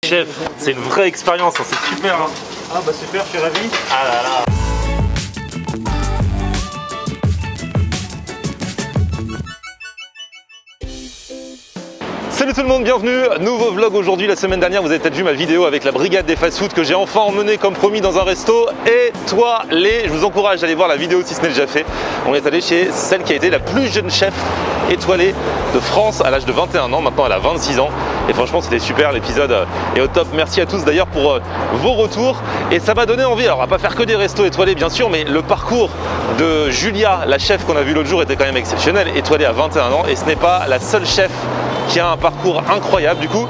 Chef, c'est une vraie expérience, hein, c'est super. Hein. Ah bah super, je suis ravi. Ah là là. Salut tout le monde, bienvenue, nouveau vlog aujourd'hui. La semaine dernière vous avez peut-être vu ma vidéo avec la brigade des fast-food que j'ai enfin emmené comme promis dans un resto étoilé. Je vous encourage à aller voir la vidéo si ce n'est déjà fait. On est allé chez celle qui a été la plus jeune chef étoilée de France à l'âge de 21 ans, maintenant elle a 26 ans. Et franchement c'était super, l'épisode est au top. Merci à tous d'ailleurs pour vos retours. Et ça m'a donné envie, alors on va pas faire que des restos étoilés bien sûr, mais le parcours de Julia, la chef qu'on a vu l'autre jour, était quand même exceptionnel, étoilée à 21 ans. Et ce n'est pas la seule chef qui a un parcours incroyable. Du coup,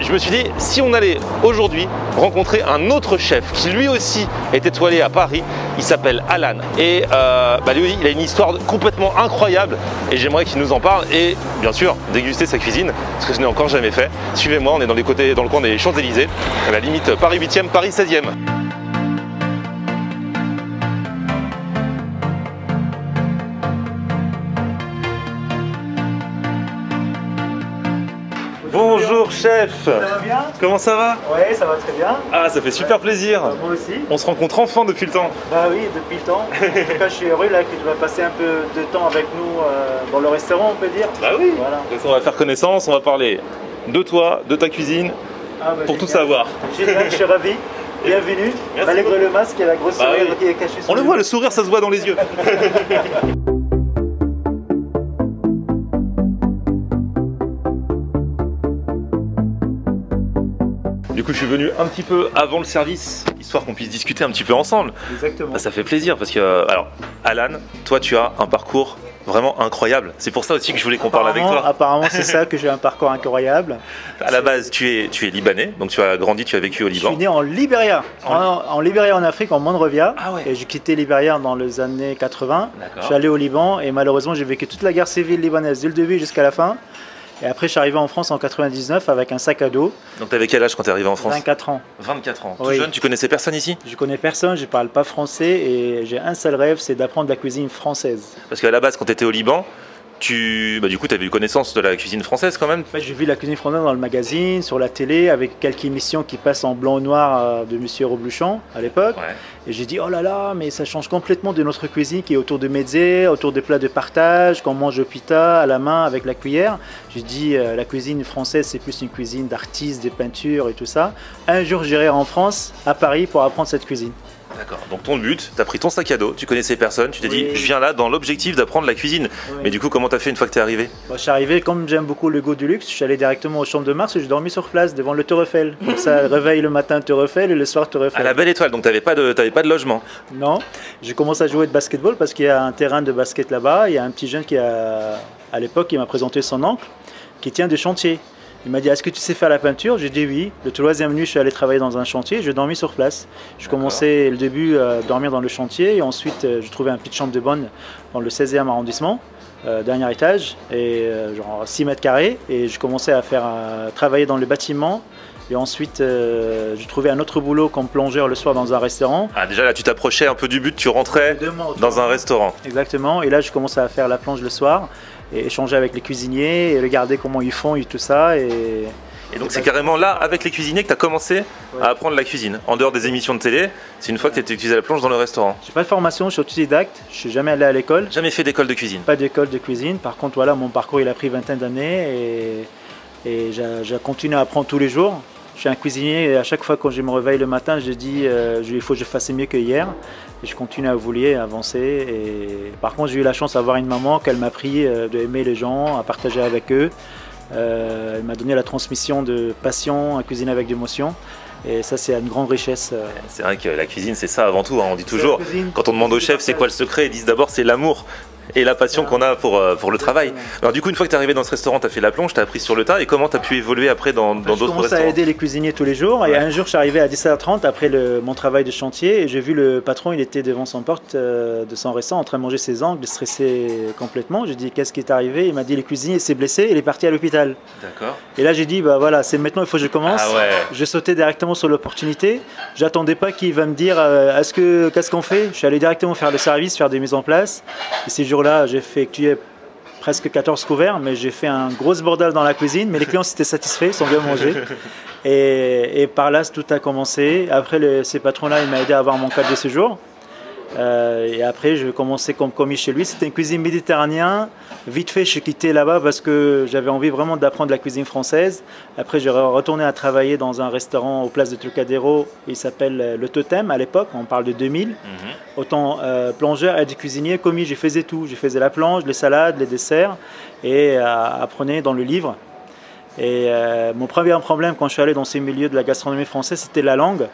je me suis dit, si on allait aujourd'hui rencontrer un autre chef qui lui aussi est étoilé à Paris, il s'appelle Alan. Et lui, il a une histoire complètement incroyable et j'aimerais qu'il nous en parle et bien sûr déguster sa cuisine, parce que je n'ai encore jamais fait. Suivez-moi, on est dans le coin des Champs-Élysées, à la limite Paris 8e, Paris 16e. Bonjour chef. Ça va bien? Comment ça va? Ouais, ça va très bien. Ah, ça fait super plaisir. Moi aussi. On se rencontre enfin depuis le temps. Bah oui, depuis le temps. En tout cas, je suis heureux là que tu vas passer un peu de temps avec nous dans le restaurant, on peut dire. Bah oui. Voilà. Donc on va faire connaissance, on va parler de toi, de ta cuisine, pour tout savoir. Génial, je suis ravi. Bienvenue. Malgré le masque et la grosse sourire qui est cachée. On le voit, le sourire, ça se voit dans les yeux. Du coup, je suis venu un petit peu avant le service, histoire qu'on puisse discuter un petit peu ensemble. Exactement. Ça fait plaisir parce que, alors, Alan, toi, tu as un parcours vraiment incroyable. C'est pour ça aussi que je voulais qu'on parle avec toi. Apparemment, c'est ça, que j'ai un parcours incroyable. À la base, tu es libanais, donc tu as grandi, tu as vécu au Liban. Je suis né en Libéria, en Libéria en Afrique, en Monrovia. Ah ouais. Et j'ai quitté Libéria dans les années 80. D'accord. Je suis allé au Liban et malheureusement, j'ai vécu toute la guerre civile libanaise, dès le début jusqu'à la fin. Et après, je suis arrivé en France en 99 avec un sac à dos. Donc, tu avais quel âge quand tu es arrivé en France? 24 ans. 24 ans. Tout Oui. jeune, tu connaissais personne ici? Je connais personne, je parle pas français et j'ai un seul rêve, c'est d'apprendre la cuisine française. Parce qu'à la base, quand tu étais au Liban, du coup, tu avais eu connaissance de la cuisine française quand même? En fait, j'ai vu la cuisine française dans le magazine, sur la télé, avec quelques émissions qui passent en blanc et noir de Monsieur Robluchon à l'époque. Ouais. Et j'ai dit, oh là là, mais ça change complètement de notre cuisine qui est autour de mezzés, autour des plats de partage, qu'on mange au pita, à la main, avec la cuillère. J'ai dit, la cuisine française, c'est plus une cuisine d'artistes, des peintures et tout ça. Un jour, j'irai en France, à Paris, pour apprendre cette cuisine. D'accord, donc ton but, tu as pris ton sac à dos, tu connaissais personne, tu t'es dit je viens là dans l'objectif d'apprendre la cuisine. Oui. Mais du coup, comment t'as fait une fois que t'es arrivé? Bon, je suis arrivé, comme j'aime beaucoup le goût du luxe, je suis allé directement aux chambres de Mars et j'ai dormi sur place devant le Tour Eiffel. Comme ça, réveil le matin Tour Eiffel et le soir Tour Eiffel. À la belle étoile, donc t'avais pas de logement? Non, j'ai commencé à jouer de basketball parce qu'il y a un terrain de basket là-bas. Il y a un petit jeune qui a, à l'époque, il m'a présenté son oncle qui tient des chantiers. Il m'a dit, est-ce que tu sais faire la peinture? J'ai dit oui. Le troisième nuit, je suis allé travailler dans un chantier, j'ai dormi sur place. Je commençais le début à dormir dans le chantier et ensuite j'ai trouvé une petite chambre de bonne dans le 16e arrondissement, dernier étage, et genre 6 mètres carrés. Et je commençais à travailler dans le bâtiment. Et ensuite, j'ai trouvé un autre boulot comme plongeur le soir dans un restaurant. Ah déjà là, tu t'approchais un peu du but, tu rentrais dans un restaurant. Exactement, et là je commençais à faire la plonge le soir et échanger avec les cuisiniers et regarder comment ils font et tout ça. Et donc c'est carrément là, avec les cuisiniers, que tu as commencé à apprendre la cuisine. En dehors des émissions de télé, c'est une fois que tu étais utilisé à la plonge dans le restaurant. J'ai pas de formation, je suis autodidacte, je suis jamais allé à l'école. Jamais fait d'école de cuisine? Pas d'école de cuisine, par contre voilà, mon parcours il a pris 20 d'années et j'ai continué à apprendre tous les jours. Je suis un cuisinier et à chaque fois quand je me réveille le matin, je dis il faut que je fasse mieux que hier. Et je continue à évoluer, à avancer. Et par contre, j'ai eu la chance d'avoir une maman qu'elle m'a appris d'aimer les gens, à partager avec eux. Elle m'a donné la transmission de passion, à cuisiner avec d'émotion. Et ça, c'est une grande richesse. C'est vrai que la cuisine, c'est ça avant tout. Hein. On dit toujours, quand on demande au chef c'est quoi le secret, ils disent d'abord c'est l'amour et la passion qu'on a pour le travail. Alors du coup, une fois que tu es arrivé dans ce restaurant, tu as fait la plonge, tu as appris sur le tas. Et comment tu as pu évoluer après dans d'autres restaurants? Je commence à aider les cuisiniers tous les jours. Et un jour, je suis arrivé à 17h30 après mon travail de chantier. Et j'ai vu le patron, il était devant son porte de son restaurant en train de manger ses ongles, stressé complètement. J'ai dit, qu'est-ce qui est arrivé? Il m'a dit, le cuisinier s'est blessé, il est parti à l'hôpital. D'accord. Et là, j'ai dit, bah voilà, c'est maintenant, il faut que je commence. Ah ouais. Je sautais directement sur l'opportunité. J'attendais pas qu'il va me dire, qu'est-ce qu'on fait? Je suis allé directement faire le service, faire des mises en place. Et ces jours-là, j'ai effectué presque 14 couverts, mais j'ai fait un gros bordel dans la cuisine. Mais les clients étaient satisfaits, ils sont bien mangés. Et par là, tout a commencé. Après, ces patrons-là, ils m'ont aidé à avoir mon cadre de séjour. Et après, je commençais comme commis chez lui. C'était une cuisine méditerranéenne. Vite fait, je suis quitté là-bas parce que j'avais envie vraiment d'apprendre la cuisine française. Après, j'ai retourné à travailler dans un restaurant aux places de Trocadéro. Il s'appelle Le Totem à l'époque. On parle de 2000. Autant plongeur, aide cuisinier, commis, je faisais tout. Je faisais la plonge, les salades, les desserts et apprenais dans le livre. Et mon premier problème quand je suis allé dans ces milieux de la gastronomie française, c'était la langue.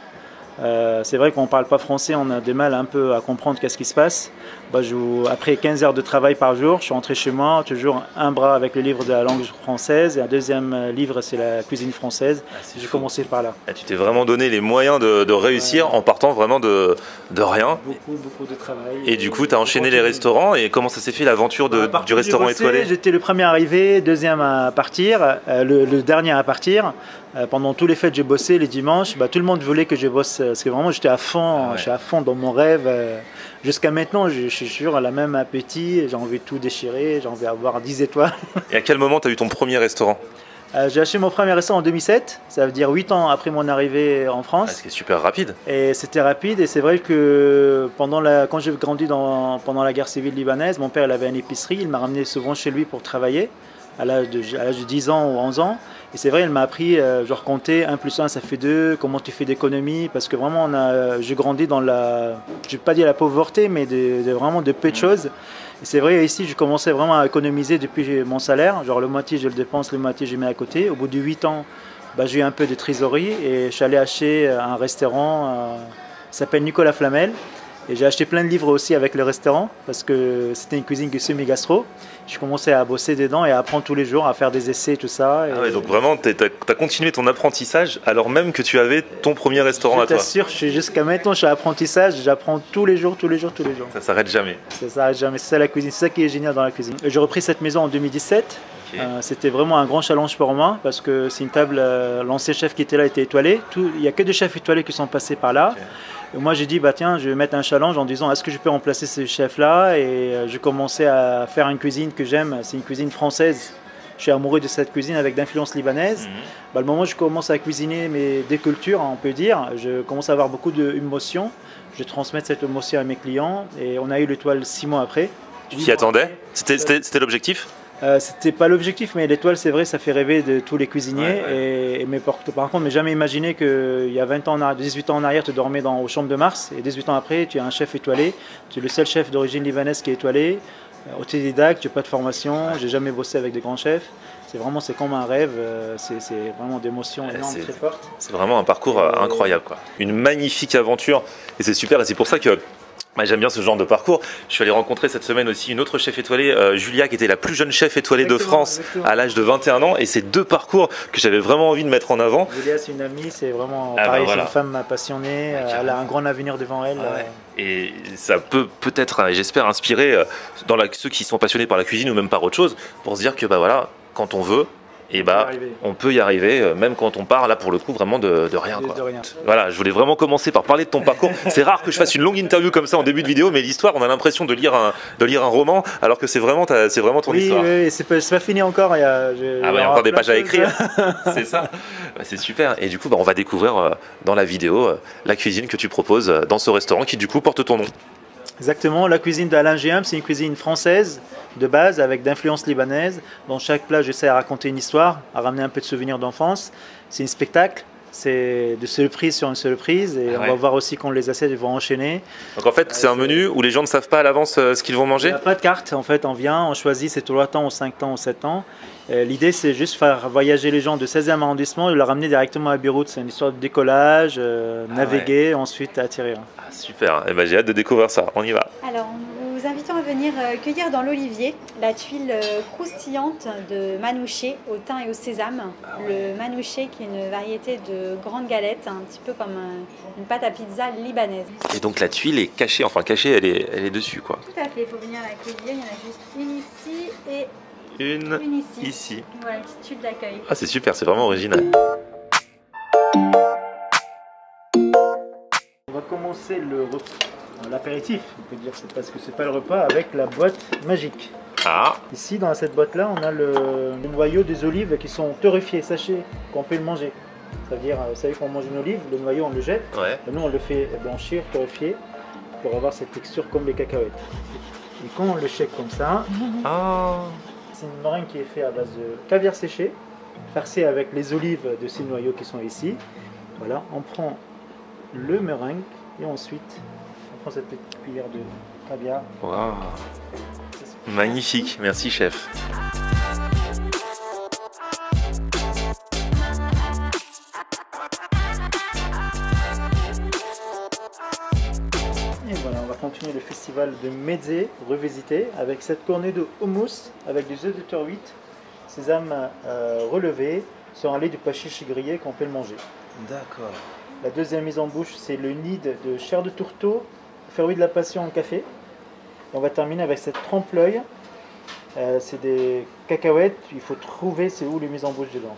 C'est vrai qu'on ne parle pas français, on a du mal un peu à comprendre qu'est-ce qui se passe. Après 15 heures de travail par jour, je suis rentré chez moi, toujours un bras avec le livre de la langue française et un deuxième livre, c'est la cuisine française. J'ai commencé par là. Tu t'es vraiment donné les moyens de réussir en partant vraiment de rien. Beaucoup de travail. Et du coup, tu as enchaîné les restaurants. Et comment ça s'est fait l'aventure du restaurant étoilé? J'étais le premier arrivé, deuxième à partir, le dernier à partir. Pendant tous les fêtes, j'ai bossé les dimanches. Tout le monde voulait que je bosse parce que vraiment j'étais à fond, j'étais à fond dans mon rêve. Jusqu'à maintenant, je suis toujours à la même appétit. J'ai envie de tout déchirer, j'ai envie d'avoir 10 étoiles. Et à quel moment tu as eu ton premier restaurant? J'ai acheté mon premier restaurant en 2007, ça veut dire 8 ans après mon arrivée en France. C'est super rapide. Et c'était rapide et c'est vrai que quand j'ai grandi pendant la guerre civile libanaise, mon père il avait une épicerie, il m'a ramené souvent chez lui pour travailler à l'âge de 10 ans ou 11 ans. Et c'est vrai, il m'a appris, genre compter 1 plus 1 ça fait 2, comment tu fais d'économie, parce que vraiment j'ai grandi dans je vais pas dire la pauvreté, mais vraiment de peu de choses. Et c'est vrai, ici, je commençais vraiment à économiser depuis mon salaire, genre le moitié je le dépense, le moitié je mets à côté. Au bout de 8 ans, j'ai eu un peu de trésorerie et je suis allé acheter un restaurant qui s'appelle Nicolas Flamel. Et j'ai acheté plein de livres aussi avec le restaurant parce que c'était une cuisine semi-gastro. Je commençais à bosser dedans et à apprendre tous les jours, à faire des essais, tout ça. Ah ouais, donc vraiment, tu as continué ton apprentissage alors même que tu avais ton premier restaurant à toi. Je t'assure, jusqu'à maintenant, je suis à apprentissage, j'apprends tous les jours. Ça s'arrête jamais. Ça s'arrête jamais, c'est ça la cuisine, c'est ça qui est génial dans la cuisine. J'ai repris cette maison en 2017. Okay. C'était vraiment un grand challenge pour moi parce que c'est une table, l'ancien chef qui était là était étoilé. Il n'y a que des chefs étoilés qui sont passés par là. Okay. Et moi j'ai dit tiens, je vais mettre un challenge en disant est-ce que je peux remplacer ce chef là, et j'ai commencé à faire une cuisine que j'aime, c'est une cuisine française. Je suis amoureux de cette cuisine avec d'influence libanaise. Le moment où je commence à cuisiner des cultures, on peut dire, je commence à avoir beaucoup d'émotions. Je transmets cette émotion à mes clients et on a eu l'étoile 6 mois après. Tu t'y attendais? C'était l'objectif? C'était pas l'objectif, mais l'étoile, c'est vrai, ça fait rêver de tous les cuisiniers. Mais par contre, mais jamais imaginé qu'il y a 18 ans en arrière, tu dormais aux chambres de Mars, et 18 ans après, tu es un chef étoilé. Tu es le seul chef d'origine libanaise qui est étoilé. Autodidacte, tu n'as pas de formation, j'ai jamais bossé avec des grands chefs. C'est comme un rêve, c'est vraiment d'émotions énormes, très fortes. C'est vraiment un parcours incroyable, quoi. Une magnifique aventure, et c'est super, et c'est pour ça que j'aime bien ce genre de parcours. Je suis allé rencontrer cette semaine aussi une autre chef étoilée, Julia, qui était la plus jeune chef étoilée de France à l'âge de 21 ans. Et c'est 2 parcours que j'avais vraiment envie de mettre en avant. Julia, c'est une amie, c'est vraiment pareil, c'est une femme passionnée, elle a un grand avenir devant elle. Et ça peut-être, j'espère, inspirer ceux qui sont passionnés par la cuisine ou même par autre chose, pour se dire que quand on veut, on peut y arriver, même quand on part là pour le coup vraiment de rien, quoi. Voilà, je voulais vraiment commencer par parler de ton parcours. C'est rare que je fasse une longue interview comme ça en début de vidéo, mais l'histoire, on a l'impression de lire un roman, alors que c'est vraiment ton histoire. Oui, c'est pas fini encore. Il y a encore des pages à écrire. C'est ça. C'est super. Et du coup, on va découvrir dans la vidéo la cuisine que tu proposes dans ce restaurant qui du coup porte ton nom. Exactement, la cuisine d'Alain Géham, c'est une cuisine française de base avec d'influence libanaise. Dans chaque plat, j'essaie à raconter une histoire, à ramener un peu de souvenirs d'enfance. C'est un spectacle, c'est de surprise sur une surprise, et on va voir aussi quand les assiettes vont enchaîner. Donc en fait, c'est un menu où les gens ne savent pas à l'avance ce qu'ils vont manger? Il n'y a pas de carte, en fait, on vient, on choisit, c'est 3 temps, ou 5 ans, ou 7 ans. L'idée, c'est juste faire voyager les gens de 16e arrondissement et les ramener directement à Beyrouth. C'est une histoire de décollage, naviguer, ensuite atterrir. Ah, super, j'ai hâte de découvrir ça, on y va. Alors, nous vous invitons à venir cueillir dans l'olivier la tuile croustillante de manouché au thym et au sésame. Le manouché qui est une variété de grande galette, un petit peu comme une pâte à pizza libanaise. Et donc la tuile est cachée, elle est dessus, quoi. Tout à fait, il faut venir la cueillir, il y en a juste une ici et une ici. Voilà, une petite tuile d'accueil. Ah, c'est super, c'est vraiment original. On va commencer l'apéritif, on peut dire, parce que c'est pas le repas, avec la boîte magique. Ah. Ici, dans cette boîte-là, on a le noyau des olives qui sont torréfiés, sachés, qu'on peut le manger. Ça veut dire, vous savez, quand on mange une olive, le noyau on le jette. Ouais. Nous on le fait blanchir, torréfier pour avoir cette texture comme les cacahuètes. Et quand on le shake comme ça, Ah. c'est une meringue qui est faite à base de caviar séché, farcée avec les olives de ces noyaux qui sont ici. Voilà, on prend le meringue et ensuite on prend cette petite cuillère de caviar. Waouh. Magnifique, merci chef. Et voilà, on va continuer le festival de Meze, revisité, avec cette cornée de houmous, avec des œufs de torhuit, sésame relevé, sur un lait du pois chiche grillé qu'on peut le manger. D'accord. La deuxième mise en bouche, c'est le nid de chair de tourteau, fruit de la passion en café. Et on va terminer avec cette trompe-l'œil. C'est des cacahuètes, il faut trouver c'est où les mises en bouche dedans.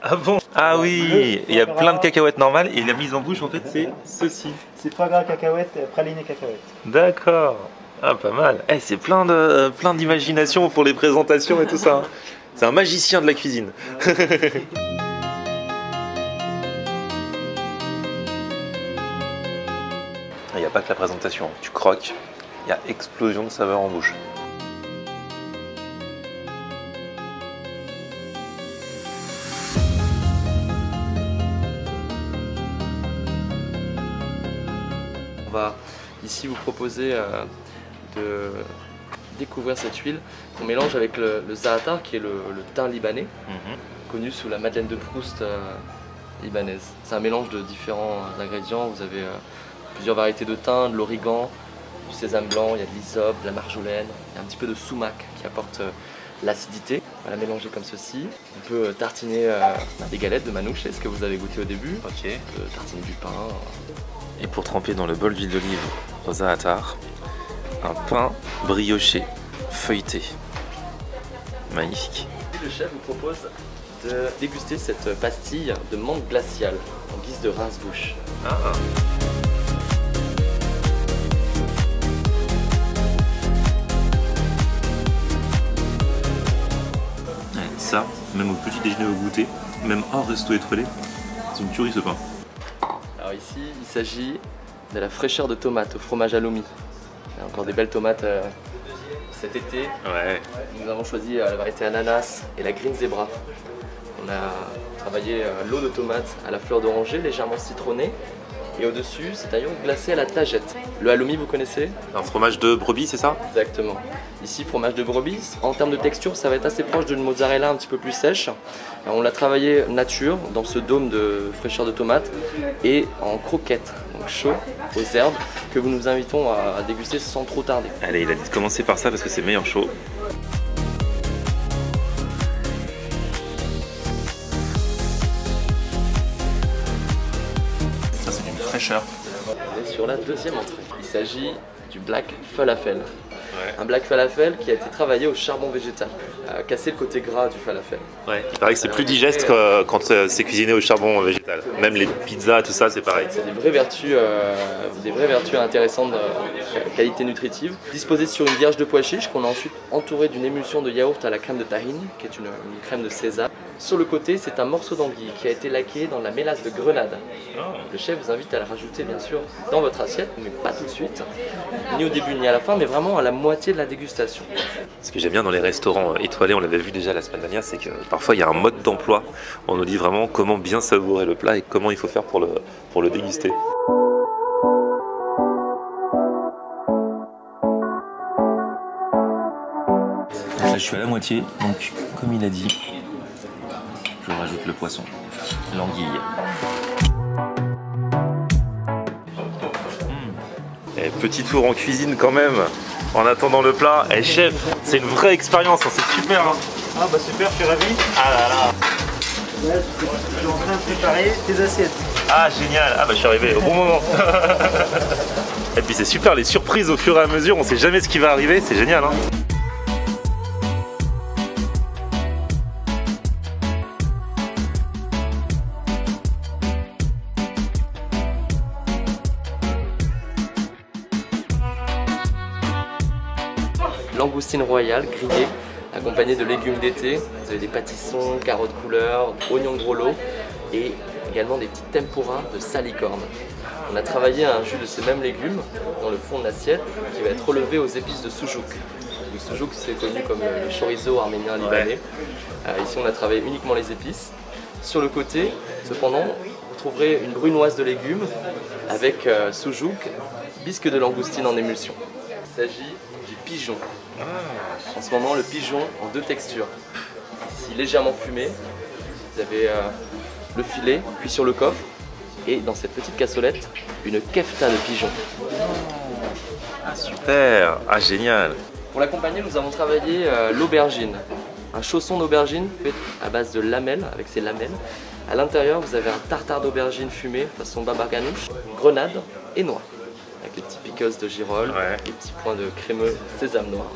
Ah bon? Ah oui, il y a plein de cacahuètes normales et la mise en bouche en fait c'est ceci. C'est foie gras cacahuètes, praliné cacahuètes. D'accord. Ah pas mal. Eh, c'est plein d'imagination pour les présentations et tout ça. C'est un magicien de la cuisine. Il n'y a pas que la présentation. Tu croques, il y a explosion de saveurs en bouche. On va ici vous proposer de découvrir cette huile qu'on mélange avec le za'atar qui est le thym libanais, connu sous la Madeleine de Proust libanaise. C'est un mélange de différents ingrédients. Vous avez plusieurs variétés de thym, de l'origan, du sésame blanc, il y a de l'hysope, de la marjolaine, il y a un petit peu de sumac qui apporte l'acidité. On va la mélanger comme ceci. On peut tartiner des galettes de manouche, c'est ce que vous avez goûté au début. Ok. Tartiner du pain. Et pour tremper dans le bol d'huile d'olive au za'atar, un pain brioché, feuilleté. Magnifique. Et le chef vous propose de déguster cette pastille de menthe glaciale en guise de rince-bouche. Ah. Ouais, ça, même au petit déjeuner au goûter, même hors resto étoilé, c'est une tuerie ce pain. Alors ici, il s'agit de la fraîcheur de tomates au fromage halloumi. Il y a encore des belles tomates cet été. Ouais. Nous avons choisi la variété ananas et la green zebra. On a travaillé l'eau de tomate à la fleur d'oranger, légèrement citronnée. Et au-dessus, c'est un yaourt glacé à la tagette. Le halloumi, vous connaissez? Un fromage de brebis, c'est ça? Exactement. Ici, fromage de brebis. En termes de texture, ça va être assez proche d'une mozzarella un petit peu plus sèche. On l'a travaillé nature, dans ce dôme de fraîcheur de tomate, et en croquettes, donc chaud, aux herbes, que nous invitons à déguster sans trop tarder. Allez, il a dit de commencer par ça parce que c'est meilleur chaud. Ça, c'est d'une fraîcheur. On est sur la deuxième entrée. Il s'agit du black falafel. Ouais. Un black falafel qui a été travaillé au charbon végétal, à casser le côté gras du falafel. Ouais. Il paraît que c'est plus digeste que quand c'est cuisiné au charbon végétal. Même les pizzas, tout ça, c'est pareil. C'est des vraies vertus intéressantes de qualité nutritive. Disposé sur une vierge de pois chiches qu'on a ensuite entourée d'une émulsion de yaourt à la crème de tahine, qui est une crème de sésame. Sur le côté, c'est un morceau d'anguille qui a été laqué dans la mélasse de grenade. Le chef vous invite à le rajouter bien sûr dans votre assiette, mais pas tout de suite, ni au début ni à la fin, mais vraiment à la moitié de la dégustation. Ce que j'aime bien dans les restaurants étoilés, on l'avait vu déjà la semaine dernière, c'est que parfois il y a un mode d'emploi. On nous dit vraiment comment bien savourer le plat et comment il faut faire pour le déguster. Là, je suis à la moitié, donc comme il a dit, je rajoute le poisson, l'anguille. Et petit tour en cuisine quand même, en attendant le plat. Et chef, c'est une vraie expérience, hein, c'est super. Hein. Ah bah super, je suis ravi. Ah là là. Là, je suis en train de préparer tes assiettes. Ah génial, ah bah je suis arrivé au bon moment. Et puis c'est super, les surprises au fur et à mesure, on sait jamais ce qui va arriver, c'est génial. Hein. Langoustine royale grillée, accompagnée de légumes d'été. Vous avez des pâtissons, carottes couleur, oignons gros lot et également des petits tempura de salicorne. On a travaillé un jus de ces mêmes légumes dans le fond de l'assiette qui va être relevé aux épices de soujouk. Le soujouk, c'est connu comme le chorizo arménien libanais. Ici, on a travaillé uniquement les épices. Sur le côté, cependant, vous trouverez une brunoise de légumes avec soujouk, bisque de langoustine en émulsion. Il s'agit du pigeon. En ce moment, le pigeon en 2 textures. Ici, légèrement fumé, vous avez le filet, puis sur le coffre, et dans cette petite cassolette, une kefta de pigeon. Ah, super! Ah, génial! Pour l'accompagner, nous avons travaillé l'aubergine. Un chausson d'aubergine fait à base de lamelles, avec ses lamelles. À l'intérieur, vous avez un tartare d'aubergine fumé façon baba ganoush, grenade et noix. Avec les petits pickles de girolles, les petits points de crémeux sésame noir.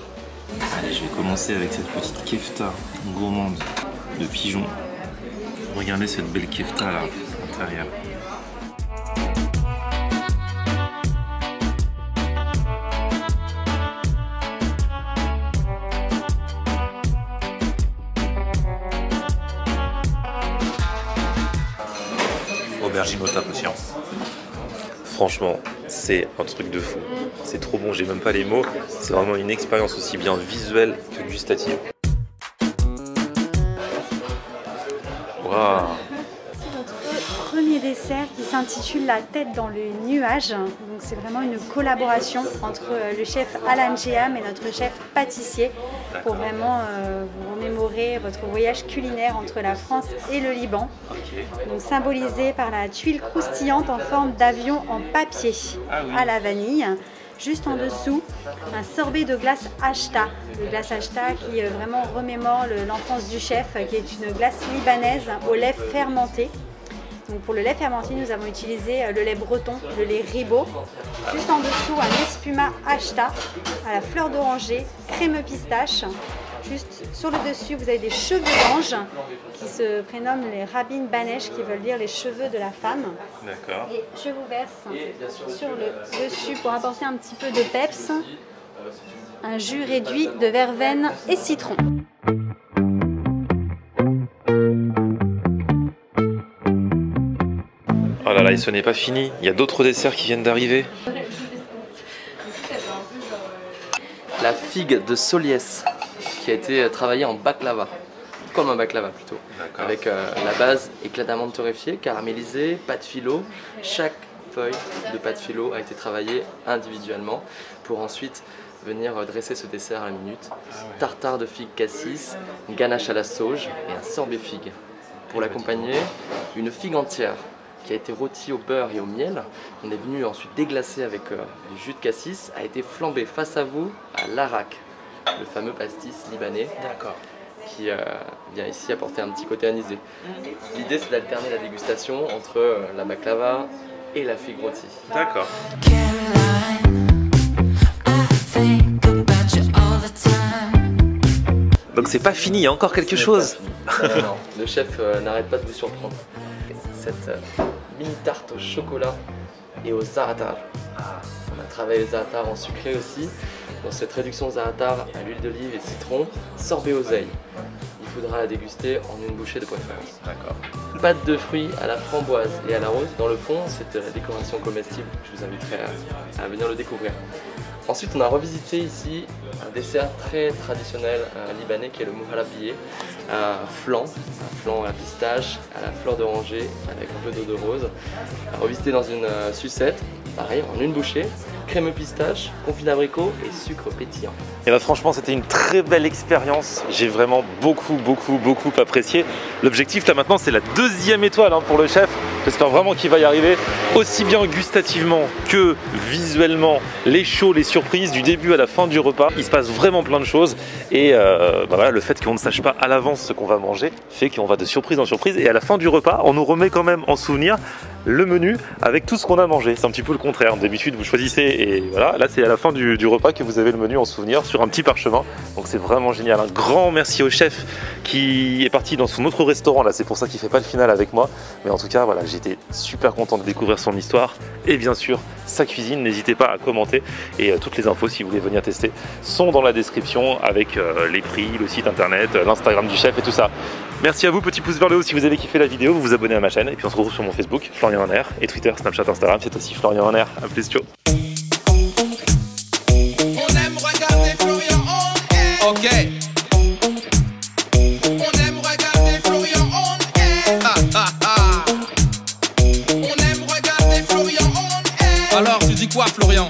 Allez, je vais commencer avec cette petite kefta gourmande de pigeon. Regardez cette belle kefta là, à l'intérieur. Aubergine au top aussi. Franchement, c'est un truc de fou. C'est trop bon, j'ai même pas les mots. C'est vraiment une expérience aussi bien visuelle que gustative. Waouh! Notre premier dessert qui s'intitule La tête dans le nuage. Donc c'est vraiment une collaboration entre le chef Alan Jeham et notre chef pâtissier pour vraiment vous remémorer votre voyage culinaire entre la France et le Liban. Donc symbolisé par la tuile croustillante en forme d'avion en papier à la vanille. Juste en dessous, un sorbet de glace Ashta. De glace Ashta qui vraiment remémore l'enfance du chef, qui est une glace libanaise au lait fermenté. Donc pour le lait fermenté, nous avons utilisé le lait breton, le lait ribot. Juste en dessous, un espuma Ashta à la fleur d'oranger, crémeux pistache. Juste sur le dessus, vous avez des cheveux d'ange qui se prénomment les Rabin Banesh, qui veulent dire les cheveux de la femme. D'accord. Et je vous verse sur le dessus pour apporter un petit peu de peps, un jus réduit de verveine et citron. Oh là là, et ce n'est pas fini. Il y a d'autres desserts qui viennent d'arriver. La figue de Soliès qui a été travaillée en baklava, comme un baklava plutôt, avec la base éclat d'amande torréfié, caramélisée, pâte filo. Chaque feuille de pâte filo a été travaillée individuellement pour ensuite venir dresser ce dessert à la minute. Tartare de figue cassis, ganache à la sauge et un sorbet figue. Pour l'accompagner, une figue entière qui a été rôtie au beurre et au miel. On est venu ensuite déglacer avec du jus de cassis, a été flambé face à vous à l'arak, le fameux pastis libanais qui vient ici apporter un petit côté anisé. L'idée c'est d'alterner la dégustation entre la baklava et la figue rôtie. D'accord. Donc c'est pas fini, il y a encore quelque chose. Non, le chef n'arrête pas de vous surprendre. Cette mini tarte au chocolat et au za'atar. On a travaillé le za'atar en sucré aussi. Dans cette réduction za'atar à l'huile d'olive et citron, sorbet oseille. Il faudra la déguster en une bouchée de préférence. D'accord. Pâte de fruits à la framboise et à la rose. Dans le fond, c'est la décoration comestible. Je vous inviterai à venir le découvrir. Ensuite, on a revisité ici un dessert très traditionnel libanais qui est le mouhalabiyé, un flan à la pistache, à la fleur d'oranger avec un peu d'eau de rose, revisité dans une sucette, pareil en une bouchée, crémeux pistache, confit d'abricot et sucre pétillant. Et là franchement c'était une très belle expérience, j'ai vraiment beaucoup apprécié. L'objectif là maintenant c'est la 2e étoile pour le chef, j'espère vraiment qu'il va y arriver, aussi bien gustativement que visuellement, les shows, les surprises du début à la fin du repas. Il se passe vraiment plein de choses et voilà, le fait qu'on ne sache pas à l'avance ce qu'on va manger fait qu'on va de surprise en surprise et à la fin du repas on nous remet quand même en souvenir le menu avec tout ce qu'on a mangé. C'est un petit peu le contraire. D'habitude, vous choisissez et voilà. Là, c'est à la fin du repas que vous avez le menu en souvenir sur un petit parchemin. Donc c'est vraiment génial. Un grand merci au chef qui est parti dans son autre restaurant. Là, c'est pour ça qu'il fait pas le final avec moi. Mais en tout cas, voilà, j'étais super content de découvrir son histoire et bien sûr sa cuisine. N'hésitez pas à commenter et toutes les infos si vous voulez venir tester sont dans la description avec les prix, le site internet, l'Instagram du chef et tout ça. Merci à vous, petit pouce vers le haut si vous avez kiffé la vidéo, vous vous abonnez à ma chaîne et puis on se retrouve sur mon Facebook, Florian en Air, et Twitter, Snapchat, Instagram, c'est aussi Florian en Air. A plus, ciao. On aime regarder Florian en air. Ok. On aime regarder Florian en air. On aime regarder Florian en air. Alors tu dis quoi Florian?